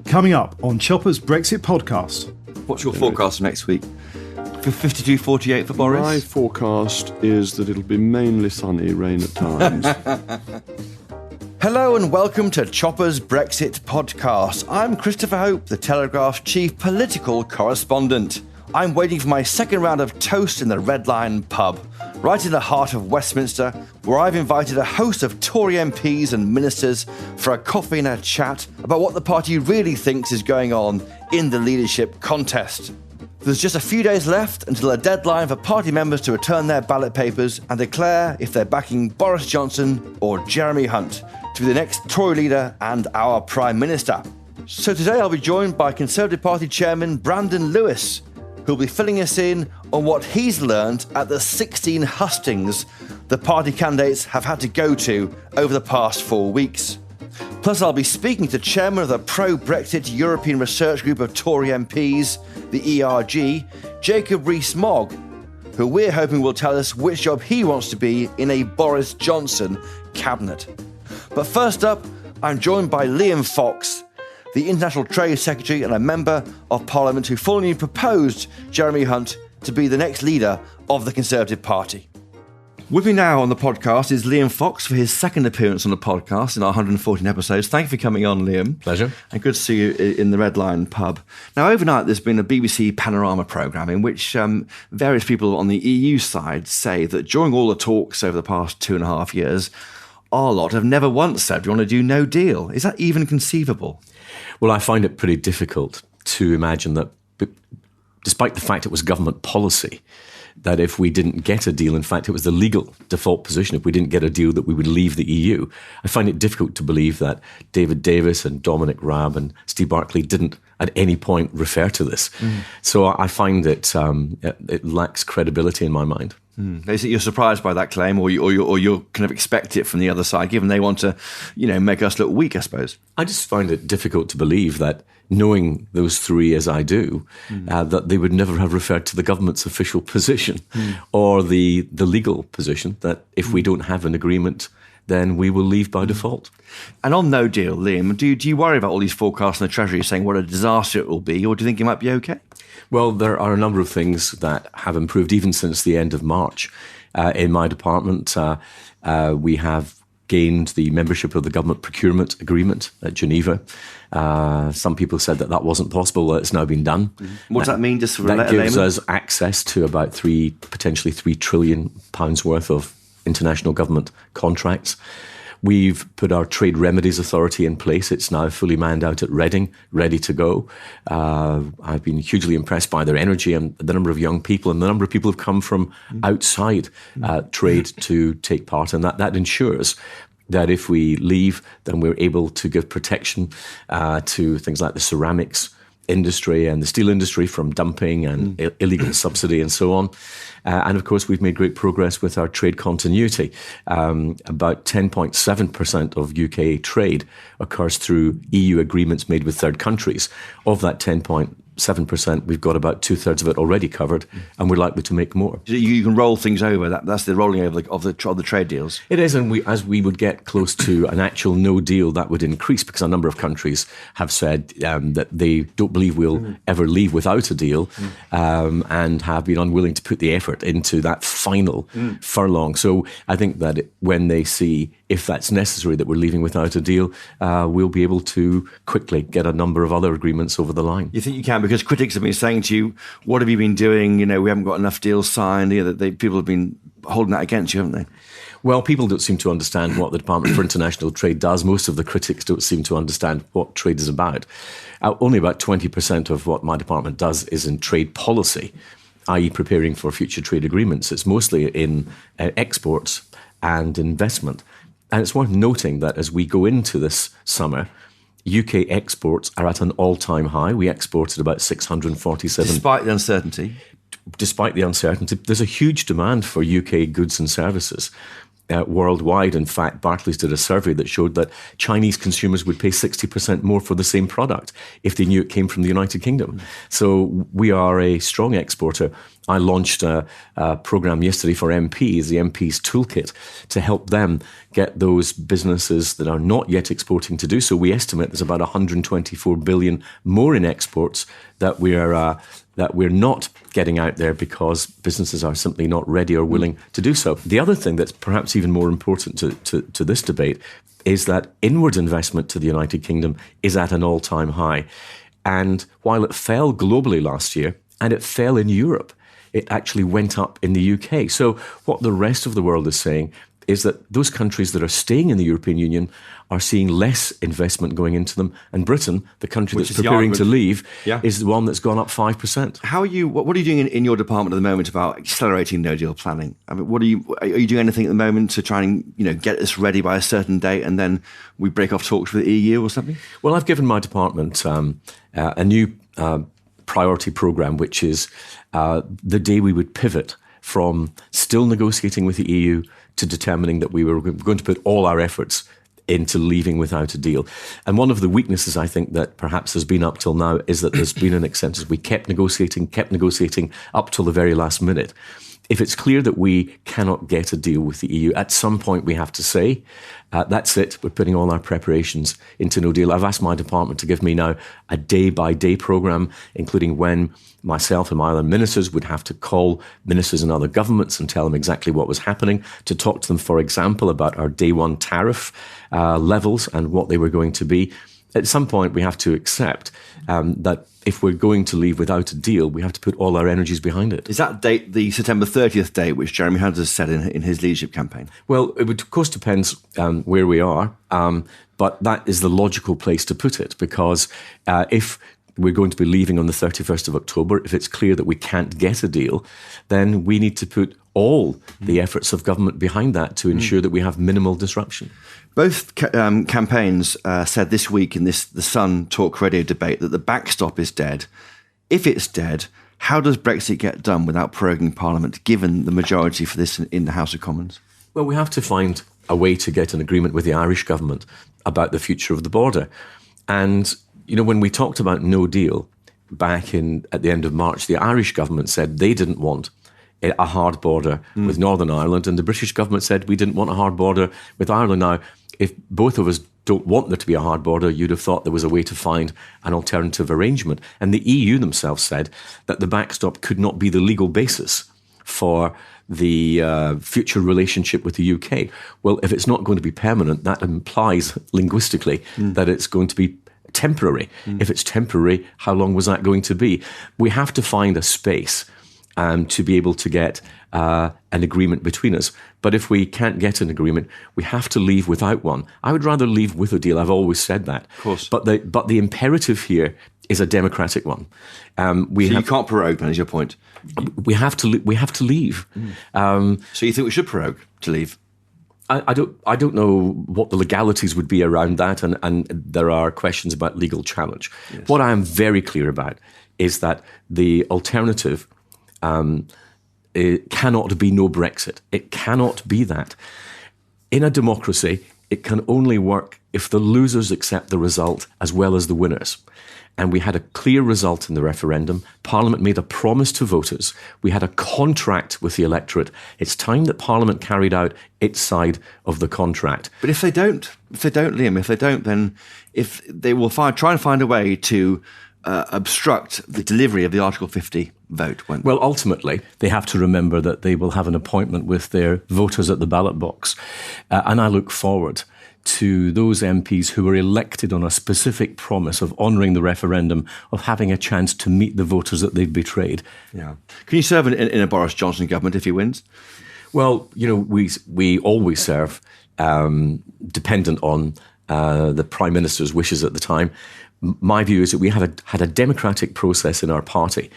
Coming up on Chopper's Brexit podcast. What's your forecast for next week? For 52-48 for Boris? My forecast is that it'll be mainly sunny, rain at times. Hello and welcome to Chopper's Brexit podcast. I'm Christopher Hope, the Telegraph chief political correspondent. I'm waiting for my second round of toast in the Red Lion pub, right in the heart of Westminster, where I've invited a host of Tory MPs and ministers for a coffee and a chat about what the party really thinks is going on in the leadership contest. There's just a few days left until a deadline for party members to return their ballot papers and declare if they're backing Boris Johnson or Jeremy Hunt to be the next Tory leader and our Prime Minister. So today I'll be joined by Conservative Party Chairman Brandon Lewis, who'll be filling us in on what he's learned at the 16 hustings the party candidates have had to go to over the past 4 weeks. Plus, I'll be speaking to Chairman of the pro-Brexit European Research Group of Tory MPs, the ERG, Jacob Rees-Mogg, who we're hoping will tell us which job he wants to be in a Boris Johnson cabinet. But first up, I'm joined by Liam Fox, the International Trade Secretary and a Member of Parliament who formally proposed Jeremy Hunt to be the next leader of the Conservative Party. With me now on the podcast is Liam Fox for his second appearance on the podcast in our 114 episodes. Thank you for coming on, Liam. Pleasure. And good to see you in the Red Lion pub. Now, overnight there's been a BBC Panorama programme in which various people on the EU side say that during all the talks over the past 2.5 years, our lot have never once said we want to do no deal. Is that even conceivable? Well, I find it pretty difficult to imagine that, despite the fact it was government policy, that if we didn't get a deal, in fact, it was the legal default position, if we didn't get a deal, that we would leave the EU. I find it difficult to believe that David Davis and Dominic Raab and Steve Barclay didn't at any point refer to this. So I find it lacks credibility in my mind. Is it you're surprised by that claim, or you kind of expect it from the other side, given they want to, make us look weak, I suppose? I just find it difficult to believe that, knowing those three as I do, that they would never have referred to the government's official position or the legal position that if we don't have an agreement, then we will leave by default. And on no deal, Liam, do you worry about all these forecasts in the Treasury saying what a disaster it will be, or do you think it might be okay? Well, there are a number of things that have improved even since the end of March. In my department, we have gained the membership of the government procurement agreement at Geneva. Some people said that wasn't possible. Well, it's now been done. What does that mean? Just for that gives us access to about potentially £3 trillion worth of international government contracts. We've put our Trade Remedies Authority in place. It's now fully manned out at Reading, ready to go. I've been hugely impressed by their energy and the number of young people and the number of people who've come from outside trade to take part. And that ensures that if we leave, then we're able to give protection to things like the ceramics industry and the steel industry from dumping and illegal subsidy and so on. And of course, we've made great progress with our trade continuity. About 10.7% of UK trade occurs through EU agreements made with third countries. Of that 10.7%, we've got about 2/3 of it already covered, and we're likely to make more. You can roll things over. That's the rolling over of the trade deals. It is, and as we would get close to an actual no deal, that would increase because a number of countries have said that they don't believe we'll ever leave without a deal, and have been unwilling to put the effort into that final furlong. So I think that when they see, if that's necessary, that we're leaving without a deal, we'll be able to quickly get a number of other agreements over the line. You think you can? Because critics have been saying to you, what have you been doing? We haven't got enough deals signed. People have been holding that against you, haven't they? Well, people don't seem to understand what the Department for International Trade does. Most of the critics don't seem to understand what trade is about. Only about 20% of what my department does is in trade policy, i.e. preparing for future trade agreements. It's mostly in exports and investment. And it's worth noting that as we go into this summer, UK exports are at an all-time high. We exported about 647. Despite the uncertainty? Despite the uncertainty, there's a huge demand for UK goods and services. worldwide. In fact, Barclays did a survey that showed that Chinese consumers would pay 60% more for the same product if they knew it came from the United Kingdom. So we are a strong exporter. I launched a program yesterday for MPs, the MPs Toolkit, to help them get those businesses that are not yet exporting to do so. We estimate there's about 124 billion more in exports that we're not getting out there because businesses are simply not ready or willing to do so. The other thing that's perhaps even more important to this debate is that inward investment to the United Kingdom is at an all-time high. And while it fell globally last year, and it fell in Europe, it actually went up in the UK. So what the rest of the world is saying is that those countries that are staying in the European Union are seeing less investment going into them. And Britain, the country that's preparing to leave, is the one that's gone up 5%. How are you? What are you doing in your department at the moment about accelerating no deal planning? I mean, are you doing anything at the moment to try and get this ready by a certain date, and then we break off talks with the EU or something? Well, I've given my department a new priority programme, which is the day we would pivot from still negotiating with the EU to determining that we were going to put all our efforts into leaving without a deal. And one of the weaknesses I think that perhaps has been up till now is that there's been an acceptance. We kept negotiating up till the very last minute. If it's clear that we cannot get a deal with the EU, at some point we have to say, that's it, we're putting all our preparations into no deal. I've asked my department to give me now a day-by-day programme, including when myself and my other ministers would have to call ministers in other governments and tell them exactly what was happening, to talk to them, for example, about our day one tariff levels and what they were going to be. At some point, we have to accept that if we're going to leave without a deal, we have to put all our energies behind it. Is that date the September 30th date, which Jeremy Hunt has said in his leadership campaign? Well, it would, of course, depends where we are, but that is the logical place to put it, because if we're going to be leaving on the 31st of October, if it's clear that we can't get a deal, then we need to put all the efforts of government behind that to ensure that we have minimal disruption. Both campaigns said this week in the Sun Talk radio debate that the backstop is dead. If it's dead, how does Brexit get done without proroguing Parliament, given the majority for this in the House of Commons? Well, we have to find a way to get an agreement with the Irish government about the future of the border. And, when we talked about no deal back at the end of March, the Irish government said they didn't want a hard border with Northern Ireland, and the British government said we didn't want a hard border with Ireland. Now, if both of us don't want there to be a hard border, you'd have thought there was a way to find an alternative arrangement. And the EU themselves said that the backstop could not be the legal basis for the future relationship with the UK. Well, if it's not going to be permanent, that implies linguistically that it's going to be temporary. If it's temporary, how long was that going to be? We have to find a space to be able to get an agreement between us. But if we can't get an agreement, we have to leave without one. I would rather leave with a deal. I've always said that. Of course. But the imperative here is a democratic one. You can't prorogue, then, is your point? We have to leave. So you think we should prorogue to leave? I don't know what the legalities would be around that, and there are questions about legal challenge. Yes. What I am very clear about is that the alternative it cannot be no Brexit. It cannot be that. In a democracy, it can only work if the losers accept the result as well as the winners. And we had a clear result in the referendum. Parliament made a promise to voters. We had a contract with the electorate. It's time that Parliament carried out its side of the contract. But if they don't, Liam, then if they will try and find a way to obstruct the delivery of the Article 50 vote. Well, ultimately, they have to remember that they will have an appointment with their voters at the ballot box. And I look forward to those MPs who were elected on a specific promise of honouring the referendum, of having a chance to meet the voters that they've betrayed. Yeah. Can you serve in a Boris Johnson government if he wins? Well, we always serve dependent on the Prime Minister's wishes at the time. My view is that we had a democratic process in our party,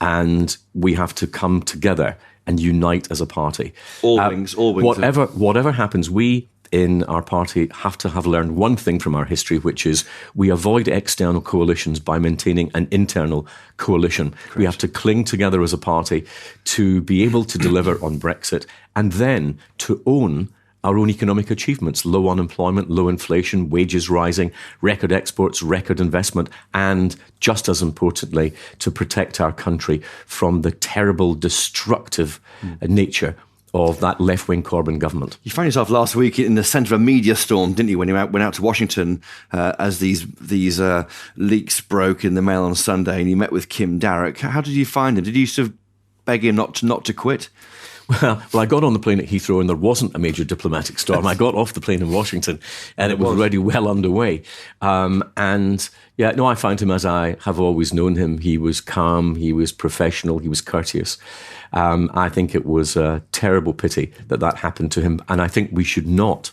and we have to come together and unite as a party. All wings. Whatever happens, we in our party have to have learned one thing from our history, which is we avoid external coalitions by maintaining an internal coalition. Correct. We have to cling together as a party to be able to deliver on Brexit, and then to own our own economic achievements, low unemployment, low inflation, wages rising, record exports, record investment, and just as importantly, to protect our country from the terrible, destructive nature of that left-wing Corbyn government. You found yourself last week in the centre of a media storm, didn't you, when you went out to Washington as these leaks broke in the Mail on Sunday, and you met with Kim Darroch. How did you find him? Did you sort of beg him not to quit? Well, I got on the plane at Heathrow and there wasn't a major diplomatic storm. I got off the plane in Washington and it was already well underway. I found him as I have always known him. He was calm, he was professional, he was courteous. I think it was a terrible pity that happened to him. And I think we should not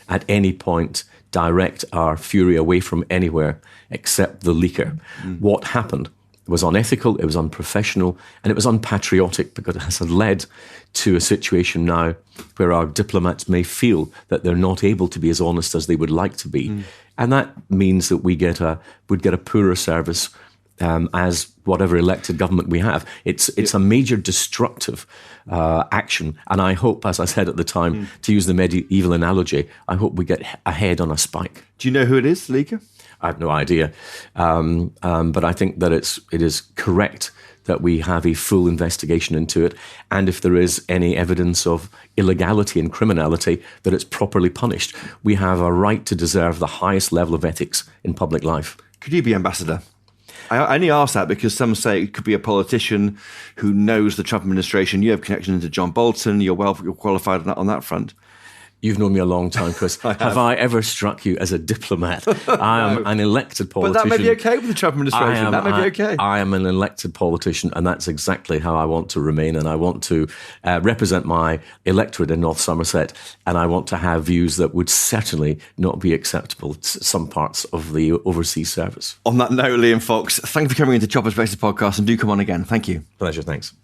at any point direct our fury away from anywhere except the leaker. What happened was unethical, it was unprofessional, and it was unpatriotic because it has led to a situation now where our diplomats may feel that they're not able to be as honest as they would like to be. And that means that we'd get a poorer service as whatever elected government we have. It's a major destructive action. And I hope, as I said at the time, to use the medieval analogy, I hope we get a head on a spike. Do you know who it is, the leaker? I have no idea. But I think that it is correct that we have a full investigation into it. And if there is any evidence of illegality and criminality, that it's properly punished. We have a right to deserve the highest level of ethics in public life. Could you be ambassador? I only ask that because some say it could be a politician who knows the Trump administration. You have connections to John Bolton. You're qualified on that front. You've known me a long time, Chris. Have I ever struck you as a diplomat? I am an elected politician. But that may be okay with the Trump administration. That may be okay. I am an elected politician, and that's exactly how I want to remain. And I want to represent my electorate in North Somerset, and I want to have views that would certainly not be acceptable to some parts of the overseas service. On that note, Liam Fox, thank you for coming into Chopper's Brexit podcast, and do come on again. Thank you. Pleasure, thanks.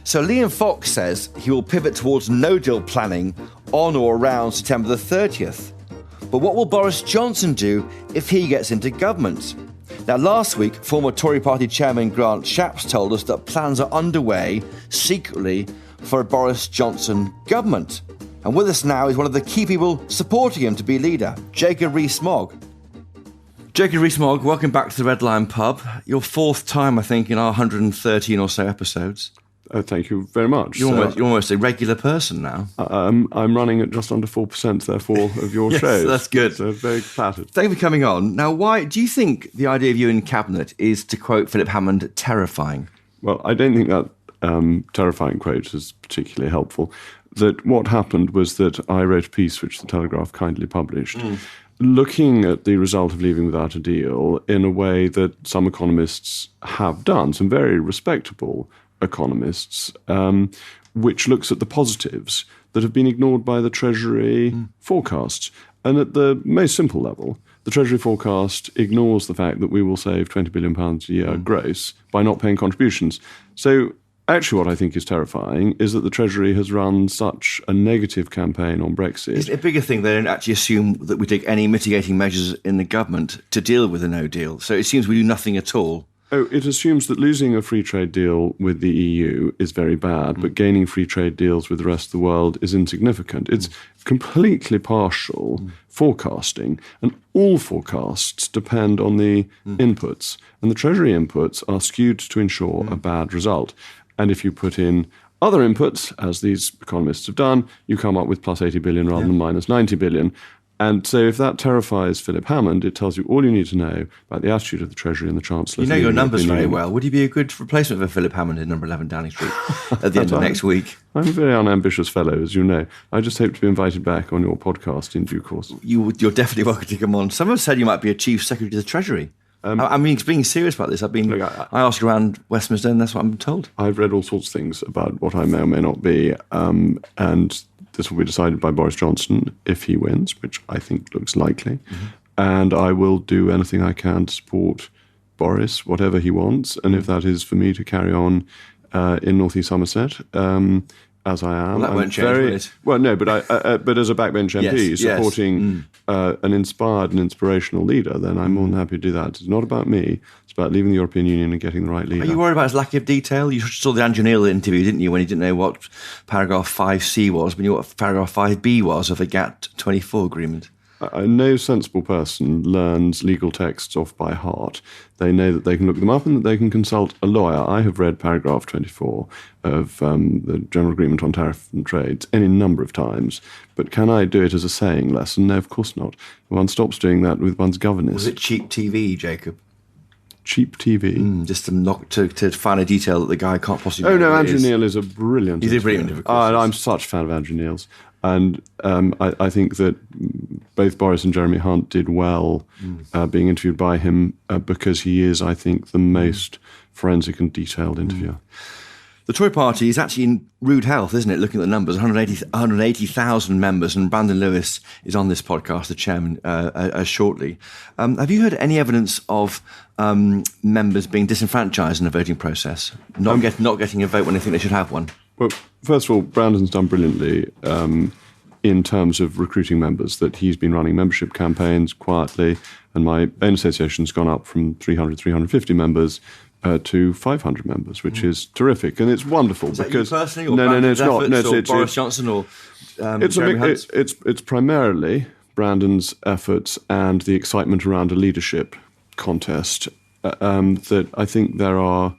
So Liam Fox says he will pivot towards no-deal planning on or around September the 30th. But what will Boris Johnson do if he gets into government? Now, last week, former Tory Party chairman Grant Shapps told us that plans are underway secretly for a Boris Johnson government. And with us now is one of the key people supporting him to be leader, Jacob Rees-Mogg. Jacob Rees-Mogg, welcome back to the Red Lion Pub. Your fourth time, I think, in our 113 or so episodes. Thank you very much. You're almost a regular person now. I'm running at just under 4%, therefore, of your yes, shows. That's good. So very flattered. Thank you for coming on. Now, why do you think the idea of you in cabinet is, to quote Philip Hammond, terrifying? Well, I don't think that terrifying quote is particularly helpful. That what happened was that I wrote a piece which the Telegraph kindly published, looking at the result of leaving without a deal in a way that some economists have done, some very respectable economists, which looks at the positives that have been ignored by the Treasury forecasts. And at the most simple level, the Treasury forecast ignores the fact that we will save £20 billion a year gross by not paying contributions. So actually what I think is terrifying is that the Treasury has run such a negative campaign on Brexit. It's a bigger thing. They don't actually assume that we take any mitigating measures in the government to deal with a no deal. So it seems we do nothing at all. Oh, it assumes that losing a free trade deal with the EU is very bad, but gaining free trade deals with the rest of the world is insignificant. It's completely partial forecasting, and all forecasts depend on the inputs. And the Treasury inputs are skewed to ensure a bad result. And if you put in other inputs, as these economists have done, you come up with plus 80 billion rather than minus 90 billion. And so if that terrifies Philip Hammond, it tells you all you need to know about the attitude of the Treasury and the Chancellor. You know your numbers very well. Would he be a good replacement for Philip Hammond in number 11 Downing Street at the end of next week? I'm a very unambitious fellow, as you know. I just hope to be invited back on your podcast in due course. You're definitely welcome to come on. Someone said you might be a Chief Secretary to the Treasury. I mean, being serious about this, I asked around Westminster and that's what I'm told. I've read all sorts of things about what I may or may not be, and this will be decided by Boris Johnson if he wins, which I think looks likely. And I will do anything I can to support Boris, whatever he wants. And if that is for me to carry on in North East Somerset, as I am. Well, that won't change, will it? Well, no, but as a backbench MP supporting an inspired and inspirational leader, then I'm more than happy to do that. It's not about me. It's about leaving the European Union and getting the right leader. Are you worried about his lack of detail? You saw the Andrew Neil interview, didn't you, when he didn't know what paragraph 5C was, but you knew what paragraph 5B was of the GATT24 agreement? No sensible person learns legal texts off by heart. They know that they can look them up and that they can consult a lawyer. I have read paragraph 24 of the General Agreement on Tariff and Trade any number of times. But can I do it as a saying lesson? No, of course not. One stops doing that with one's governess. Was it cheap TV, Jacob? Cheap TV? Just to find a detail that the guy can't possibly... Oh, no, Andrew Neil is a brilliant... He's a brilliant, of course. I'm such a fan of Andrew Neil's. And I think that both Boris and Jeremy Hunt did well being interviewed by him because he is, I think, the most forensic and detailed interviewer. The Tory Party is actually in rude health, isn't it, looking at the numbers? 180,000 members, and Brandon Lewis is on this podcast, the chairman, shortly. Have you heard any evidence of members being disenfranchised in the voting process, not getting a vote when they think they should have one? Well, first of all, Brandon's done brilliantly in terms of recruiting members, that he's been running membership campaigns quietly, and my own association's gone up from 350 members to 500 members, which is terrific, and it's wonderful. Is that because you personally, or no, it's not. No, it's Boris Johnson, or Jeremy Hunt? It's primarily Brandon's efforts and the excitement around a leadership contest. That I think there are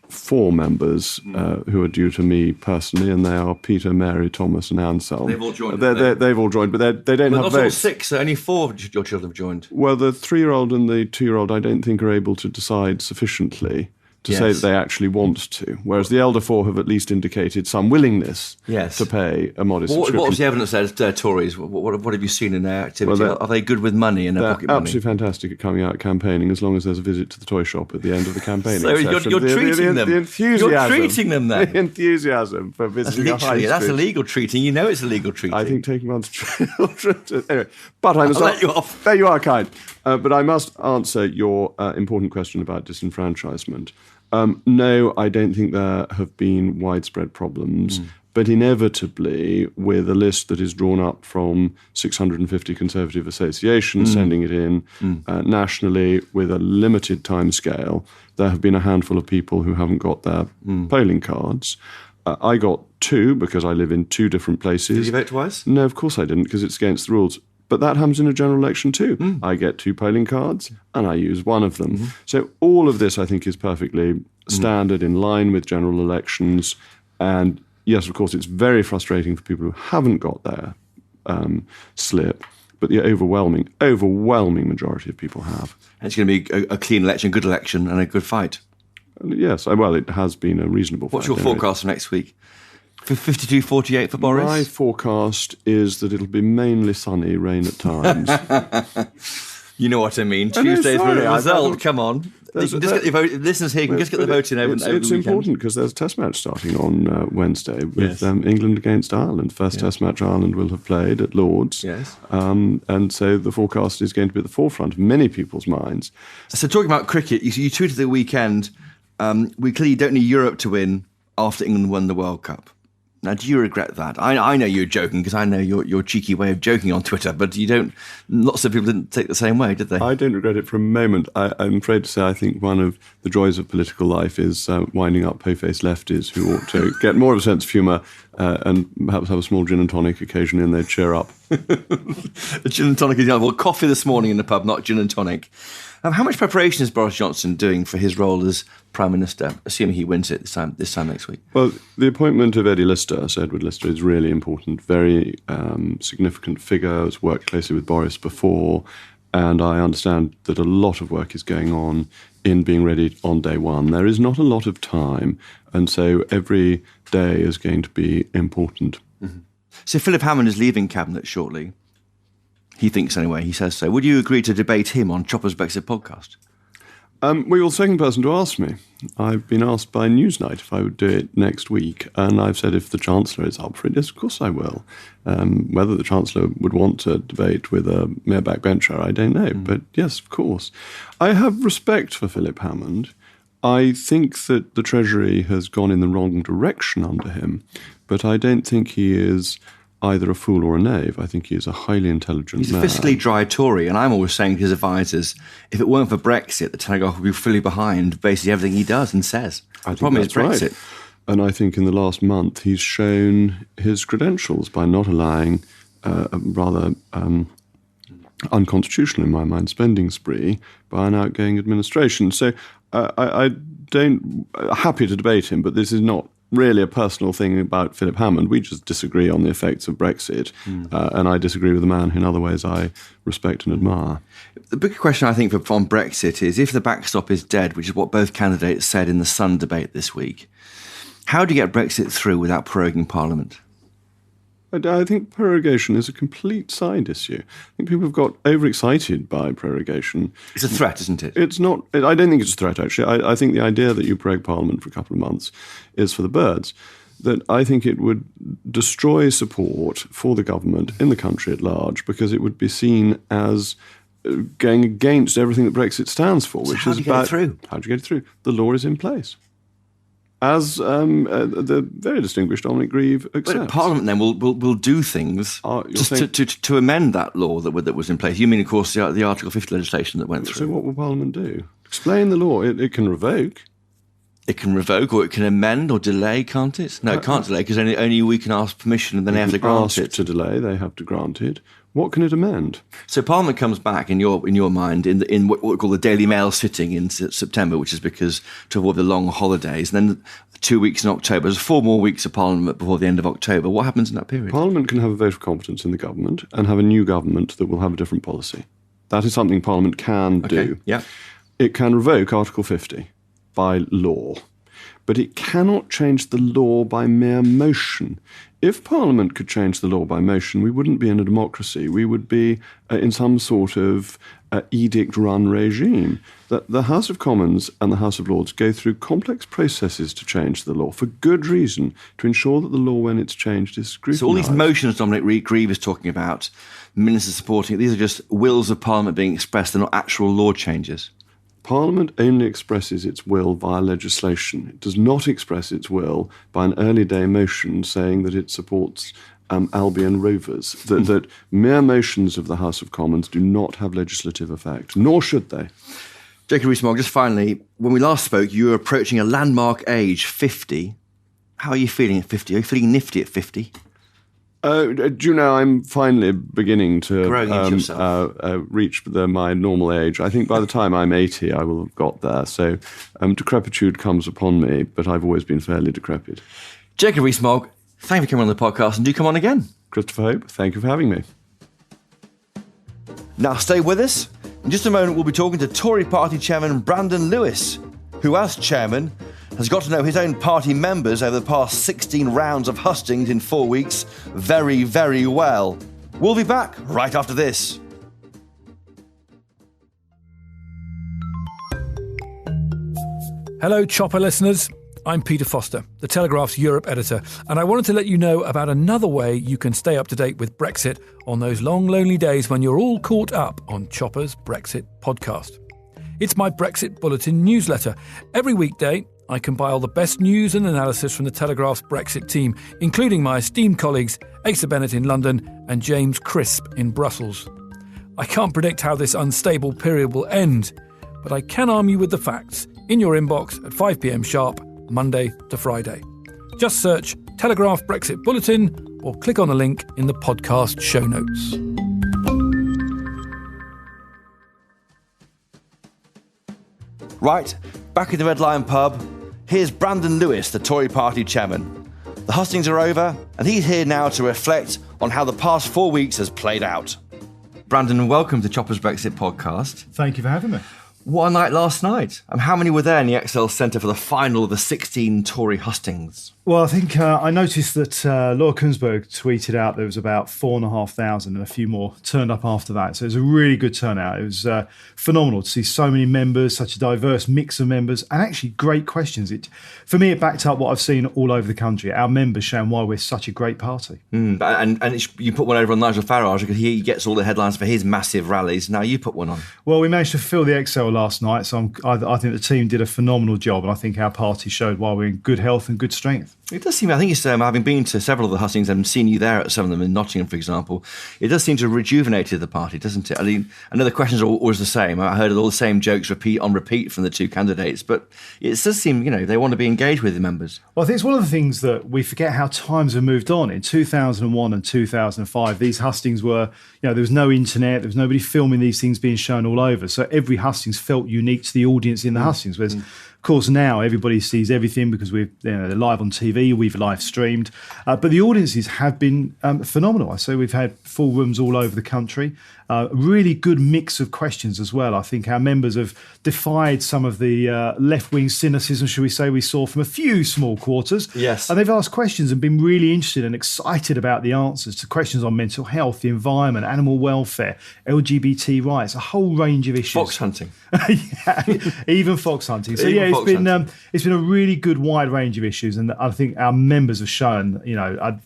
4 members who are due to me personally, and they are Peter, Mary, Thomas, and Anselm. They've all joined. They've all joined, but they don't have votes. Not all 6, so only 4 your children have joined. Well, the 3-year-old and the 2-year-old, I don't think, are able to decide sufficiently to say that they actually want to, whereas the elder 4 have at least indicated some willingness to pay a modest subscription. What was the evidence there, Tories? What have you seen in their activity? Are they good with money and their pocket money? They're absolutely fantastic at coming out campaigning, as long as there's a visit to the toy shop at the end of the campaigning session. So you're treating them. The enthusiasm. You're treating them then. The enthusiasm for visiting a high street. That's illegal treating. You know it's illegal treating. I think taking one's children anyway, but I must... I'll let you off. There you are, kind. But I must answer your important question about disenfranchisement. No, I don't think there have been widespread problems, but inevitably, with a list that is drawn up from 650 Conservative associations, sending it in nationally with a limited timescale, there have been a handful of people who haven't got their polling cards. I got 2 because I live in 2 different places. Did you vote twice? No, of course I didn't, because it's against the rules. But that happens in a general election too. I get 2 polling cards and I use one of them. So all of this, I think, is perfectly standard, in line with general elections. And yes, of course, it's very frustrating for people who haven't got their slip, but the overwhelming majority of people have. And it's going to be a clean election, a good election, and a good fight. Yes, well, it has been a reasonable fight. What's your forecast for next week? 52-48 for Boris? My forecast is that it'll be mainly sunny, rain at times. You know what I mean. Tuesday's result. Come on. You can just get your vote. Listeners here can just get the vote in over the weekend. It's important because there's a test match starting on Wednesday with England against Ireland. First test match Ireland will have played at Lord's. Yes. And so the forecast is going to be at the forefront of many people's minds. So talking about cricket, you tweeted the weekend, we clearly don't need Europe to win after England won the World Cup. Now, do you regret that? I know you're joking, because I know your cheeky way of joking on Twitter, but you don't. Lots of people didn't take the same way, did they? I don't regret it for a moment. I'm afraid to say I think one of the joys of political life is winding up po-faced lefties who ought to get more of a sense of humour and perhaps have a small gin and tonic occasionally, and they'd cheer up. The gin and tonic is the other. Well, coffee this morning in the pub, not gin and tonic. How much preparation is Boris Johnson doing for his role as Prime Minister, assuming he wins it this time next week? Well, the appointment of Eddie Lister, Sir Edward Lister, is really important. Very significant figure, has worked closely with Boris before, and I understand that a lot of work is going on in being ready on day one. There is not a lot of time, and so every day is going to be important. Mm-hmm. So Philip Hammond is leaving Cabinet shortly. He thinks anyway, he says so. Would you agree to debate him on Chopper's Brexit podcast? Well, you're the second person to ask me. I've been asked by Newsnight if I would do it next week, and I've said if the Chancellor is up for it, yes, of course I will. Whether the Chancellor would want to debate with a mere backbencher, I don't know, but yes, of course. I have respect for Philip Hammond. I think that the Treasury has gone in the wrong direction under him, but I don't think he is either a fool or a knave. I think he is a highly intelligent man. He's a fiscally dry Tory, and I'm always saying to his advisers, if it weren't for Brexit, the Telegraph would be fully behind basically everything he does and says. The problem is Brexit. Right. And I think in the last month he's shown his credentials by not allowing a rather unconstitutional, in my mind, spending spree by an outgoing administration. So I don't happy to debate him, but this is not really a personal thing about Philip Hammond. We just disagree on the effects of Brexit, and I disagree with a man who in other ways I respect and admire. The bigger question, I think, on Brexit is if the backstop is dead, which is what both candidates said in the Sun debate this week, how do you get Brexit through without proroguing Parliament? I think prorogation is a complete side issue. I think people have got overexcited by prorogation. It's a threat, isn't it? It's not. I don't think it's a threat, actually. I think the idea that you prorogue Parliament for a couple of months is for the birds. That I think it would destroy support for the government in the country at large because it would be seen as going against everything that Brexit stands for, which is about how do you get it through? The law is in place. As the very distinguished Dominic Grieve accepts. But Parliament then will do things to amend that law that was in place. You mean, of course, the Article 50 legislation that went through. So what will Parliament do? Explain the law. It can revoke. It can revoke or it can amend or delay, can't it? No, it can't delay because only we can ask permission and then they have to grant it. To delay, they have to grant it. What can it amend? So Parliament comes back in your mind in what we call the Daily Mail sitting in September, which is because to avoid the long holidays, and then 2 weeks in October. There's 4 more weeks of Parliament before the end of October. What happens in that period? Parliament can have a vote of confidence in the government and have a new government that will have a different policy. That is something Parliament can do. Yeah. It can revoke Article 50 by law, but it cannot change the law by mere motion. If Parliament could change the law by motion, we wouldn't be in a democracy. We would be in some sort of edict-run regime. That the House of Commons and the House of Lords go through complex processes to change the law for good reason, to ensure that the law, when it's changed, is scrutinised. So all these motions Dominic Grieve is talking about, ministers supporting it, these are just wills of Parliament being expressed, they're not actual law changes. Parliament only expresses its will via legislation. It does not express its will by an early day motion saying that it supports Albion Rovers. That mere motions of the House of Commons do not have legislative effect, nor should they. Jacob Rees-Mogg, just finally, when we last spoke, you were approaching a landmark age, 50. How are you feeling at 50? Are you feeling nifty at 50? Do you know, I'm finally beginning to reach my normal age. I think by the time I'm 80, I will have got there. So decrepitude comes upon me, but I've always been fairly decrepit. Jacob Rees-Mogg, thank you for coming on the podcast, and do come on again. Christopher Hope, thank you for having me. Now stay with us. In just a moment, we'll be talking to Tory Party Chairman Brandon Lewis, who, as chairman, has got to know his own party members over the past 16 rounds of hustings in 4 weeks very, very well. We'll be back right after this. Hello, Chopper listeners. I'm Peter Foster, the Telegraph's Europe editor, and I wanted to let you know about another way you can stay up to date with Brexit on those long, lonely days when you're all caught up on Chopper's Brexit podcast. It's my Brexit Bulletin newsletter. Every weekday, I compile the best news and analysis from the Telegraph's Brexit team, including my esteemed colleagues Asa Bennett in London and James Crisp in Brussels. I can't predict how this unstable period will end, but I can arm you with the facts in your inbox at 5 p.m. sharp, Monday to Friday. Just search Telegraph Brexit Bulletin or click on the link in the podcast show notes. Right, back in the Red Lion pub, here's Brandon Lewis, the Tory Party chairman. The hustings are over, and he's here now to reflect on how the past 4 weeks has played out. Brandon, welcome to Chopper's Brexit podcast. Thank you for having me. What a night last night. How many were there in the XL Centre for the final of the 16 Tory hustings? Well, I think I noticed that Laura Kunsberg tweeted out there was about 4,500 and a few more turned up after that. So it was a really good turnout. It was phenomenal to see so many members, such a diverse mix of members, and actually great questions. For me, it backed up what I've seen all over the country, our members showing why we're such a great party. You put one over on Nigel Farage because he gets all the headlines for his massive rallies. Now you put one on. Well, we managed to fill the XL last night. So I think the team did a phenomenal job, and I think our party showed why we're in good health and good strength. It does seem, I think it's, having been to several of the hustings and seen you there at some of them in Nottingham, for example, it does seem to have rejuvenated the party, doesn't it? I mean, I know the questions are always the same. I heard all the same jokes on repeat from the two candidates, but it does seem, they want to be engaged with the members. Well, I think it's one of the things that we forget how times have moved on. In 2001 and 2005, these hustings were, there was no internet, there was nobody filming these things being shown all over. So every hustings felt unique to the audience in the hustings. Whereas, of course, now everybody sees everything because they're live on TV, we've live streamed. But the audiences have been phenomenal. I say we've had full rooms all over the country. Really good mix of questions as well. I think our members have defied some of the left-wing cynicism, shall we say, we saw from a few small quarters. Yes. And they've asked questions and been really interested and excited about the answers to questions on mental health, the environment, animal welfare, LGBT rights, a whole range of issues. Fox hunting. Yeah, even fox hunting. So it's been a really good wide range of issues, and I think our members have shown.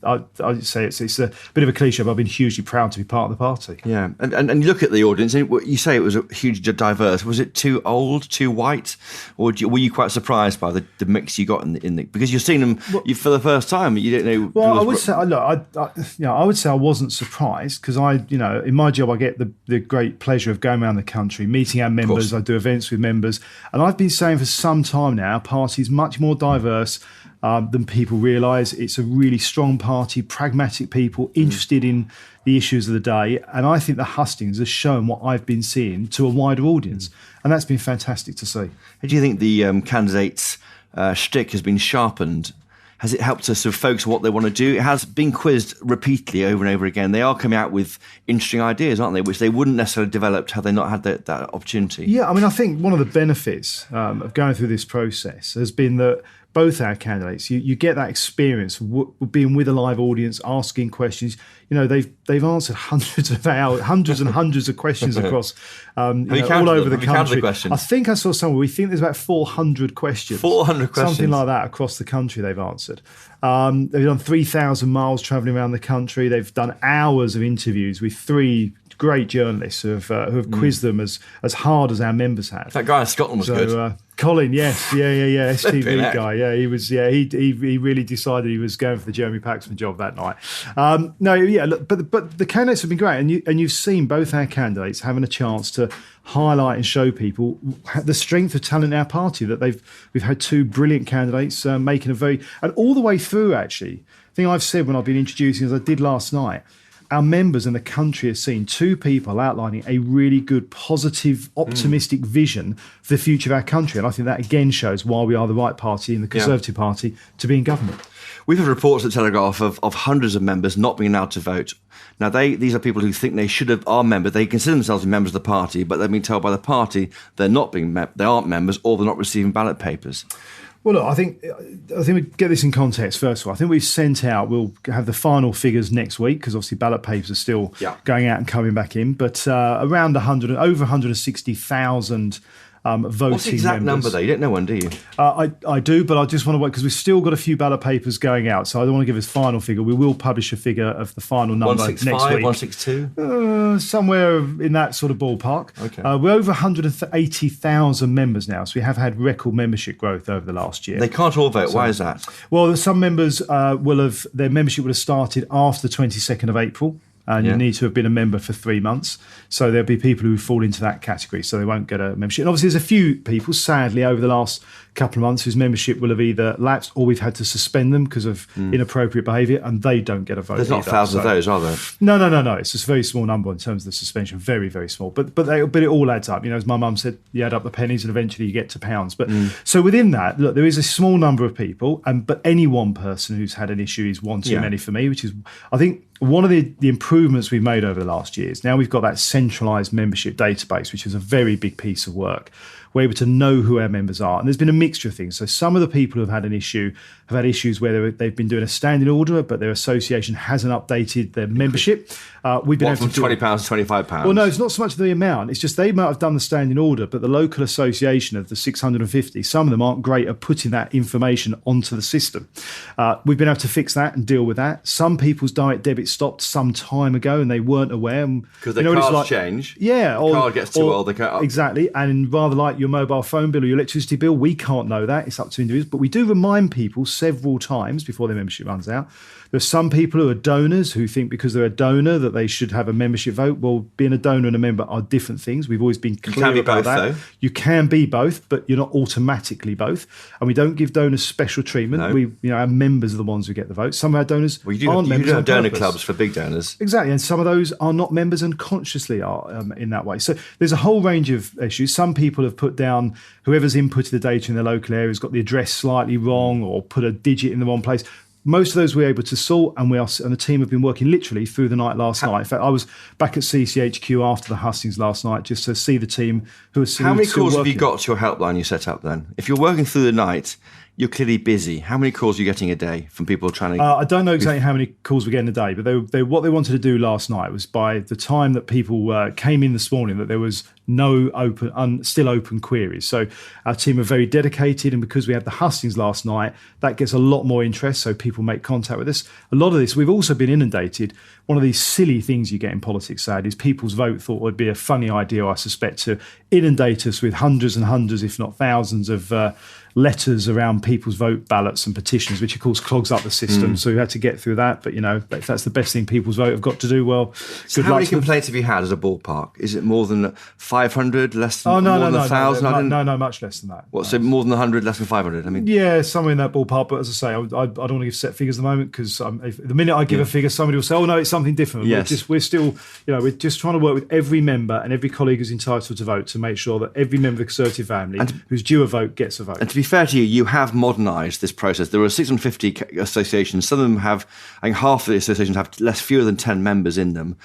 I'd say it's a bit of a cliche, but I've been hugely proud to be part of the party. Yeah, and you look at the audience, and you say it was hugely diverse. Was it too old, too white, or were you quite surprised by the mix you got in the because you're seeing them for the first time? You didn't know. Well, I would say, I would say I wasn't surprised because in my job I get the great pleasure of going around the country, meeting our members. I do events with members, and I've been saying for some time now, our party is much more diverse than people realise. It's a really strong party, pragmatic people, interested in the issues of the day, and I think the hustings has shown what I've been seeing to a wider audience, and that's been fantastic to see. Do you think the candidates' shtick has been sharpened? Has it helped us sort of focus on what they want to do? It has been quizzed repeatedly over and over again. They are coming out with interesting ideas, aren't they, which they wouldn't necessarily have developed had they not had that opportunity. Yeah, I mean, I think one of the benefits of going through this process has been that both our candidates, you get that experience of being with a live audience, asking questions. They've answered hundreds and hundreds of questions across all over the country. I think I saw somewhere. We think there's about 400 questions. 400 questions, something like that across the country. They've answered. They've done 3,000 miles travelling around the country. They've done hours of interviews with 3 great journalists who have quizzed them as hard as our members have. That guy in Scotland was good. Colin, yes, yeah, STV guy, yeah, he was, yeah, he really decided he was going for the Jeremy Paxman job that night. But the candidates have been great, and you've seen both our candidates having a chance to highlight and show people the strength of talent in our party. That we've had 2 brilliant candidates making and all the way through. Actually, the thing I've said when I've been introducing, as I did last night. Our members and the country have seen 2 people outlining a really good, positive, optimistic vision for the future of our country. And I think that again shows why we are the right party in the Conservative Party to be in government. We've had reports at Telegraph of hundreds of members not being allowed to vote. Now, these are people who think they are members. They consider themselves members of the party, but they've been told by the party they aren't members, or they're not receiving ballot papers. Well, look, I think we get this in context, first of all. I think we'll have the final figures next week, because obviously ballot papers are still going out and coming back in, but around over 160,000 voting What's the exact members. number, though? You don't know one, do you? I do, but I just want to wait, because we've still got a few ballot papers going out, so I don't want to give a final figure. We will publish a figure of the final number 165, next week. 162? Somewhere in that sort of ballpark. Okay. We're over 180,000 members now, so we have had record membership growth over the last year. They can't all vote. Why is that? Well, some members their membership would have started after the 22nd of April. And you need to have been a member for 3 months. So there'll be people who fall into that category, so they won't get a membership. And obviously there's a few people, sadly, over the last couple of months whose membership will have either lapsed or we've had to suspend them because of inappropriate behaviour, and they don't get a vote. There's not thousands of those, are there? No. It's just a very small number in terms of the suspension. Very, very small. But it all adds up. As my mum said, you add up the pennies and eventually you get to pounds. But so within that, look, there is a small number of people, but any one person who's had an issue is one too many for me, which is, I think, one of the improvements we've made over the last years. Now we've got that centralised membership database, which is a very big piece of work, we're able to know who our members are. And there's been a mixture of things. So some of the people who've had an issue have had issues where they've been doing a standing order, but their association hasn't updated their membership. We've been from £20 to £25? Well, no, it's not so much the amount. It's just they might have done the standing order, but the local association of the 650, some of them aren't great at putting that information onto the system. We've been able to fix that and deal with that. Some people's direct debit stopped some time ago and they weren't aware. Because their cards change. Yeah. The card gets too old, they can't. Exactly. And rather like your mobile phone bill or your electricity bill, we can't know that. It's up to individuals. But we do remind people several times before their membership runs out. There's some people who are donors who think because they're a donor that they should have a membership vote. Well, being a donor and a member are different things. We've always been clear about that. Though. You can be both, but you're not automatically both. And we don't give donors special treatment. No. Our members are the ones who get the vote. Some of our donors aren't members. You do have donor clubs for big donors. Exactly. And some of those are not members and consciously are in that way. So there's a whole range of issues. Some people have put down, whoever's inputted the data in their local area has got the address slightly wrong or put a digit in the wrong place. Most of those we're able to sort, and the team have been working literally through the night last night. In fact, I was back at CCHQ after the hustings last night just to see the team who are still working. How many calls have you got to your helpline you set up then? If you're working through the night, you're clearly busy. How many calls are you getting a day from people trying to... I don't know exactly how many calls we're getting a day, but what they wanted to do last night was by the time that people came in this morning, that there was no still open queries. So our team are very dedicated, and because we had the hustings last night, that gets a lot more interest, so people make contact with us. A lot of this, we've also been inundated. One of these silly things you get in politics, sad, is people's vote thought would be a funny idea, I suspect, to inundate us with hundreds and hundreds, if not thousands, of letters around people's vote ballots and petitions, which of course clogs up the system. So we had to get through that. But, if that's the best thing people's vote have got to do, well, so how many complaints have you had as a ballpark? Is it more than 500, less than 1,000? No, much less than that. What, so more than 100, less than 500? I mean, yeah, somewhere in that ballpark. But as I say, I don't want to give set figures at the moment because the minute I give a figure, somebody will say, "Oh no, it's something different." Yes. We're still, we're just trying to work with every member and every colleague who's entitled to vote to make sure that every member of the Conservative family who's due a vote gets a vote. And to be fair to you, you have modernised this process. There are 650 associations. Some of them have, I think half of the associations have fewer than 10 members in them.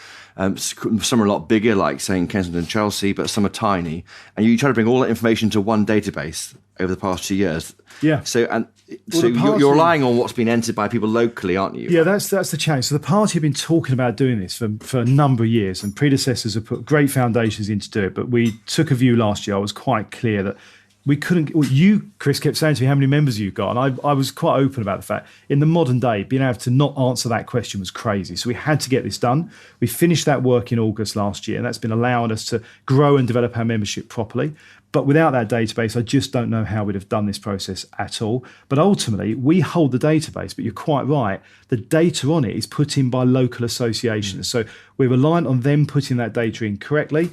Some are a lot bigger, like saying Kensington and Chelsea, but some are tiny. And you try to bring all that information to one database over the past 2 years. Yeah. So you're relying on what's been entered by people locally, aren't you? Yeah, that's the challenge. So the party have been talking about doing this for a number of years, and predecessors have put great foundations in to do it. But we took a view last year. I was quite clear that we couldn't. Well, you, Chris, kept saying to me how many members you've got, and I was quite open about the fact in the modern day being able to not answer that question was crazy. So we had to get this done. We finished that work in August last year, and that's been allowing us to grow and develop our membership properly. But without that database, I just don't know how we'd have done this process at all. But ultimately, we hold the database, but you're quite right. The data on it is put in by local associations. So we're reliant on them putting that data in correctly.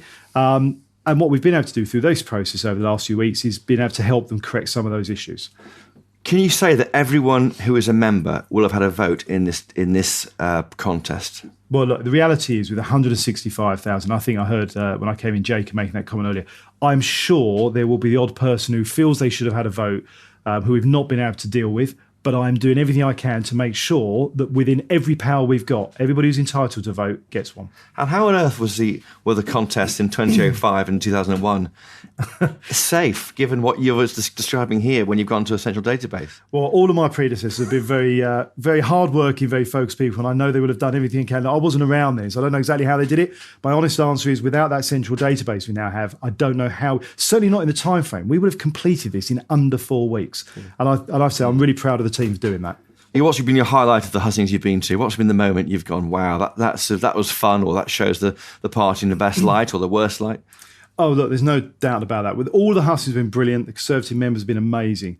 And what we've been able to do through this process over the last few weeks is been able to help them correct some of those issues. Can you say that everyone who is a member will have had a vote in this contest? Well, look, the reality is with 165,000, I think I heard when I came in, Jacob making that comment earlier, I'm sure there will be the odd person who feels they should have had a vote, who we've not been able to deal with. But I'm doing everything I can to make sure that within every power we've got, everybody who's entitled to vote gets one. And how on earth were the contests in 2005 and 2001 safe, given what you were describing here when you've gone to a central database? Well, all of my predecessors have been very, very hard-working, very focused people, and I know they would have done everything they can. I wasn't around then, so I don't know exactly how they did it. My honest answer is, without that central database we now have, I don't know how. Certainly not in the time frame. We would have completed this in under 4 weeks, and I've said I'm really proud of the team for doing that. What's been your highlight of the hustings you've been to? What's been the moment you've gone, wow, that was fun, or that shows the party in the best light or the worst light? Oh, look, there's no doubt about that. With all the hustings have been brilliant. The Conservative members have been amazing.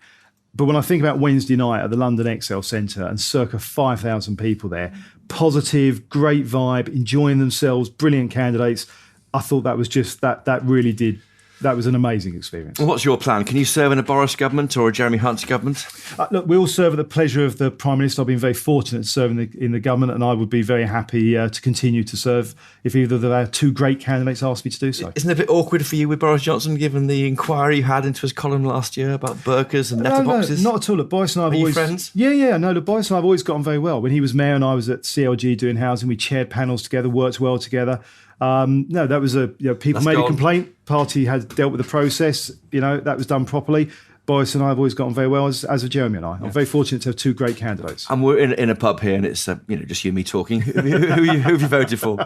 But when I think about Wednesday night at the London Excel Centre and circa 5,000 people there, positive, great vibe, enjoying themselves, brilliant candidates, I thought that was just, that really did. That was an amazing experience. Well, what's your plan? Can you serve in a Boris government or a Jeremy Hunt government? Look, we all serve at the pleasure of the Prime Minister. I've been very fortunate to serve in the government, and I would be very happy to continue to serve if either of our two great candidates asked me to do so. Isn't it a bit awkward for you with Boris Johnson, given the inquiry you had into his column last year about burqas and letterboxes? No, not at all. Look, Boris and I have always... friends? Yeah. No, look, Boris and I have always gotten very well. When he was mayor and I was at CLG doing housing, we chaired panels together, worked well together. No, that was people That's made a gone. complaint. Party had dealt with the process. That was done properly. Boris and I have always gotten very well, as have Jeremy and I. I'm very fortunate to have two great candidates. And we're in a pub here, and it's just you and me talking. Who have you voted for?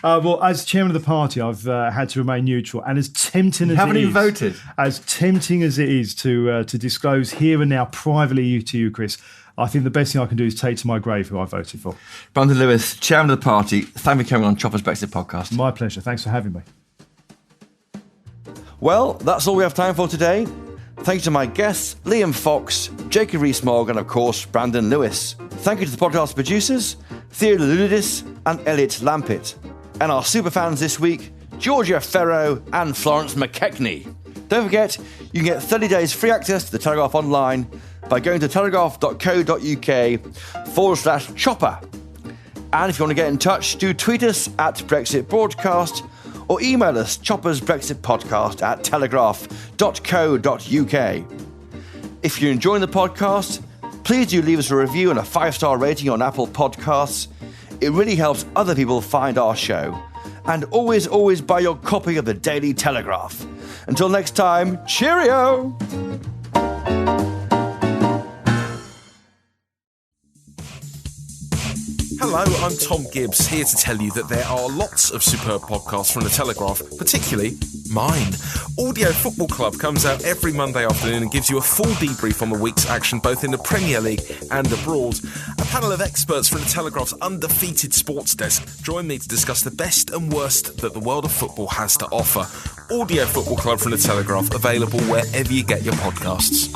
Well, as chairman of the party, I've had to remain neutral, and as tempting as haven't even voted. As tempting as it is to disclose here and now privately to you, Chris, I think the best thing I can do is take to my grave who I voted for. Brandon Lewis, chairman of the party. Thank you for coming on Chopper's Brexit podcast. My pleasure. Thanks for having me. Well, that's all we have time for today. Thank you to my guests, Liam Fox, Jacob Rees-Mogg, and of course, Brandon Lewis. Thank you to the podcast producers, Theo Lulidis and Elliot Lampitt. And our super fans this week, Georgia Ferro and Florence McKechnie. Don't forget, you can get 30 days free access to the Telegraph online by going to telegraph.co.uk/chopper. And if you want to get in touch, do tweet us at Brexit Broadcast or email us choppersbrexitpodcast@telegraph.co.uk. If you're enjoying the podcast, please do leave us a review and a 5-star rating on Apple Podcasts. It really helps other people find our show. And always, always buy your copy of the Daily Telegraph. Until next time, cheerio! Hello, I'm Tom Gibbs, here to tell you that there are lots of superb podcasts from The Telegraph, particularly mine. Audio Football Club comes out every Monday afternoon and gives you a full debrief on the week's action both in the Premier League and abroad. A panel of experts from The Telegraph's undefeated sports desk join me to discuss the best and worst that the world of football has to offer. Audio Football Club from The Telegraph, available wherever you get your podcasts.